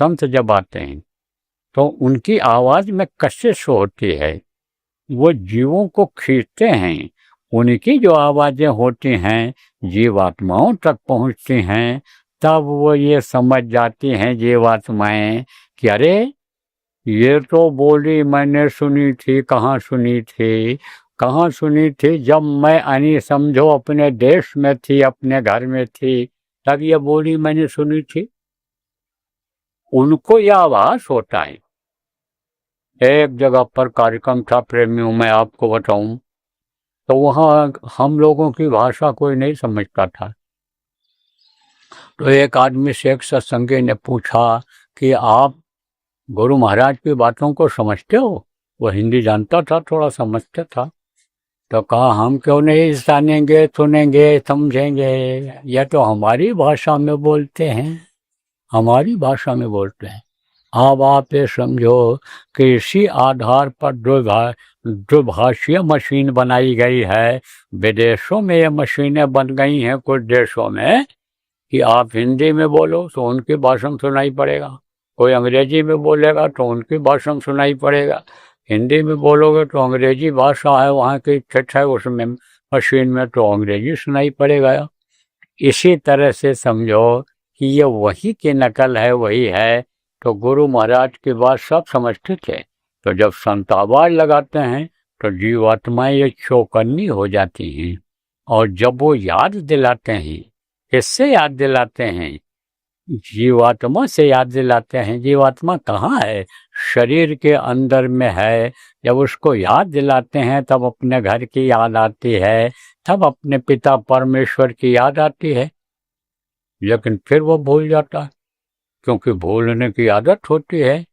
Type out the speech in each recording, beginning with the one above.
संत जब आते हैं तो उनकी आवाज में कशिश होती है, वो जीवों को खींचते हैं। उनकी जो आवाजें होती हैं जीवात्माओं तक पहुंचती हैं, तब वो ये समझ जाती हैं जीवात्माएं कि अरे ये तो बोली मैंने सुनी थी। कहाँ सुनी थी? कहाँ सुनी थी? जब मैं यानी समझो अपने देश में थी, अपने घर में थी, तब ये बोली मैंने सुनी थी। उनको यह आभास होता है। एक जगह पर कार्यक्रम था प्रेमियों में, आपको बताऊं, तो वहाँ हम लोगों की भाषा कोई नहीं समझता था। तो एक आदमी से एक सत्संगी ने पूछा कि आप गुरु महाराज की बातों को समझते हो? वो हिंदी जानता था, थोड़ा समझता था। तो कहा हम क्यों नहीं जानेंगे, सुनेंगे, समझेंगे, यह तो हमारी भाषा में बोलते हैं, हमारी भाषा में बोलते हैं। अब आप ये समझो कि इसी आधार पर द्विभाषीय मशीन बनाई गई है। विदेशों में ये मशीनें बन गई हैं कुछ देशों में कि आप हिंदी में बोलो तो उनकी भाषा में सुनाई पड़ेगा, कोई अंग्रेजी में बोलेगा तो उनकी भाषा में सुनाई पड़ेगा, हिंदी में बोलोगे तो अंग्रेजी भाषा है वहाँ की ठेठ है, उसमें मशीन में तो अंग्रेजी सुनाई पड़ेगा। इसी तरह से समझो कि ये वही की नकल है, वही है। तो गुरु महाराज की बात सब समझते थे। तो जब संत आवाज लगाते हैं तो जीवात्माएं ये चौकन्नी हो जाती हैं, और जब वो याद दिलाते हैं, किससे याद दिलाते हैं? जीवात्मा से याद दिलाते हैं। जीवात्मा कहाँ है? शरीर के अंदर में है। जब उसको याद दिलाते हैं तब अपने घर की याद आती है, तब अपने पिता परमेश्वर की याद आती है। लेकिन फिर वो भूल जाता है, क्योंकि भूलने की आदत होती है।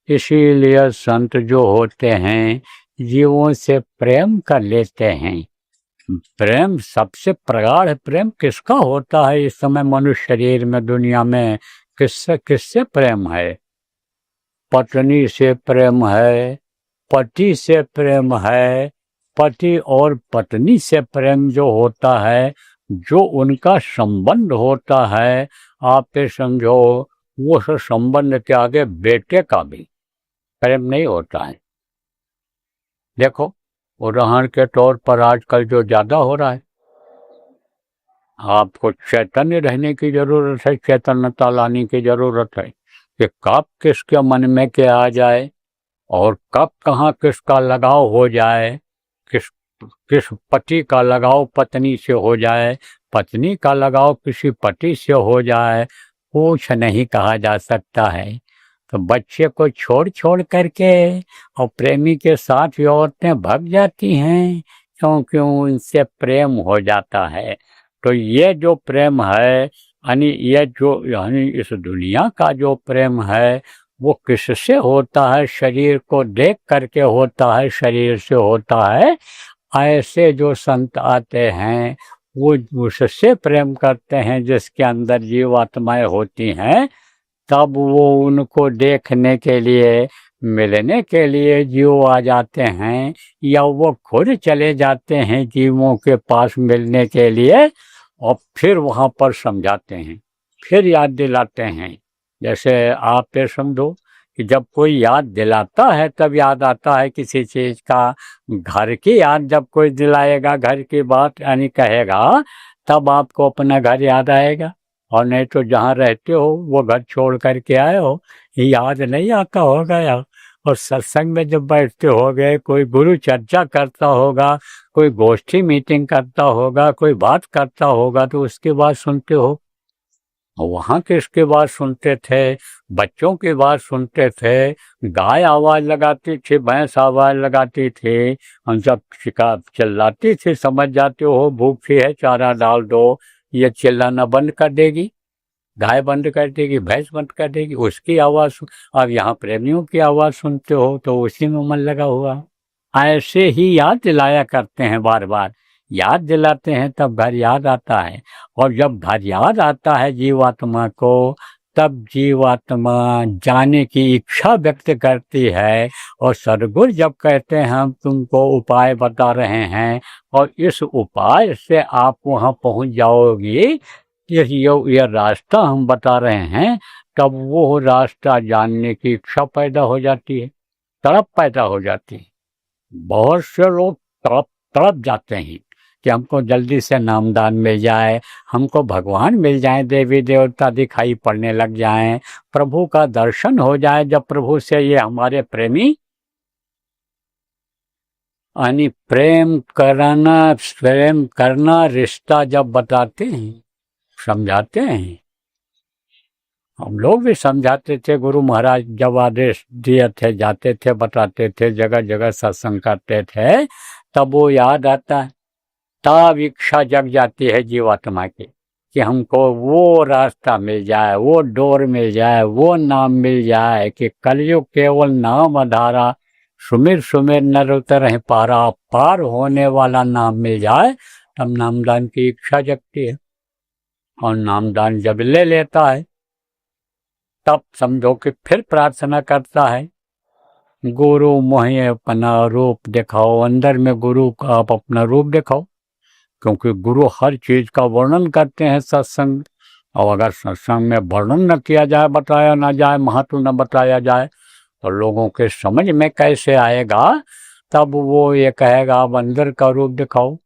इसीलिए संत जो होते हैं जीवों से प्रेम कर लेते हैं। प्रेम सबसे प्रगाढ़ प्रेम किसका होता है इस समय मनुष्य शरीर में, दुनिया में? किससे किससे प्रेम है? पत्नी से प्रेम है, पति से प्रेम है। पति और पत्नी से प्रेम जो होता है, जो उनका संबंध होता है, आप ये समझो वो संबंध के आगे बेटे का भी प्रेम नहीं होता है। देखो उदाहरण के तौर पर आजकल जो ज्यादा हो रहा है, आपको चैतन्य रहने की जरूरत है, चैतन्यता लाने की जरूरत है कि कब किसके मन में क्या आ जाए और कब कहाँ किसका लगाव हो जाए। किस किस पति का लगाव पत्नी से हो जाए, पत्नी का लगाव किसी पति से हो जाए, कुछ नहीं कहा जा सकता है। तो बच्चे को छोड़ छोड़ करके और प्रेमी के साथ भी औरतें भाग जाती हैं, क्योंकि उनसे प्रेम हो जाता है। तो ये जो प्रेम है, यानी इस दुनिया का जो प्रेम है, वो किससे होता है? शरीर को देख करके होता है, शरीर से होता है। ऐसे जो संत आते हैं वो उससे प्रेम करते हैं जिसके अंदर जीवात्माएं होती हैं। तब वो उनको देखने के लिए, मिलने के लिए जीव आ जाते हैं, या वो खुद चले जाते हैं जीवों के पास मिलने के लिए, और फिर वहाँ पर समझाते हैं, फिर याद दिलाते हैं। जैसे आप ये समझो कि जब कोई याद दिलाता है तब याद आता है किसी चीज़ का। घर की याद जब कोई दिलाएगा, घर की बात यानी कहेगा, तब आपको अपना घर याद आएगा। और नहीं तो जहाँ रहते हो वो घर छोड़ करके आए हो, याद नहीं आता होगा। या और सत्संग में जब बैठते हो गए, कोई गुरु चर्चा करता होगा, कोई गोष्ठी मीटिंग करता होगा, कोई बात करता होगा, तो उसकी बात सुनते हो। वहाँ किसकी बात सुनते थे? बच्चों की बात सुनते थे। गाय आवाज लगाती थी, भैंस आवाज लगाती थी, हम जब चिल्लाती थी, समझ जाते हो भूखी है चारा डाल दो, ये चिल्लाना बंद कर देगी, गाय बंद कर देगी, भैंस बंद कर देगी, उसकी आवाज। अब यहाँ प्रेमियों की आवाज सुनते हो तो उसी में मन लगा हुआ। ऐसे ही याद दिलाया करते हैं, बार बार याद दिलाते हैं, तब घर याद आता है। और जब घर याद आता है जीवात्मा को, तब जीवात्मा जाने की इच्छा व्यक्त करती है। और सद्गुरु जब कहते हैं हम तुमको उपाय बता रहे हैं और इस उपाय से आप वहाँ पहुँच जाओगे, ये रास्ता हम बता रहे हैं, तब वो रास्ता जानने की इच्छा पैदा हो जाती है, तड़प पैदा हो जाती है। बहुत से लोग तड़प तड़प जाते हैं कि हमको जल्दी से नामदान मिल जाए, हमको भगवान मिल जाए, देवी देवता दिखाई पड़ने लग जाएं, प्रभु का दर्शन हो जाए। जब प्रभु से ये हमारे प्रेमी यानी प्रेम करना रिश्ता जब बताते हैं, समझाते हैं, हम लोग भी समझाते थे, गुरु महाराज जब आदेश दिए थे, जाते थे, बताते थे, जगह जगह सत्संग करते थे, तब वो याद आता है। तब इच्छा जग जाती है जीवात्मा की कि हमको वो रास्ता मिल जाए, वो डोर मिल जाए, वो नाम मिल जाए कि कलयुग केवल नाम आधारा, सुमिर सुमिर नर उतर पारा, पार होने वाला नाम मिल जाए। तब नामदान की इच्छा जगती है, और नामदान जब ले लेता है तब समझो कि फिर प्रार्थना करता है, गुरु मोहे अपना रूप दिखाओ। अंदर में गुरु का आप अपना रूप दिखाओ, क्योंकि गुरु हर चीज का वर्णन करते हैं सत्संग। और अगर सत्संग में वर्णन न किया जाए, बताया ना जाए, महत्व न बताया जाए, तो लोगों के समझ में कैसे आएगा। तब वो ये कहेगा आप अंदर का रूप दिखाओ,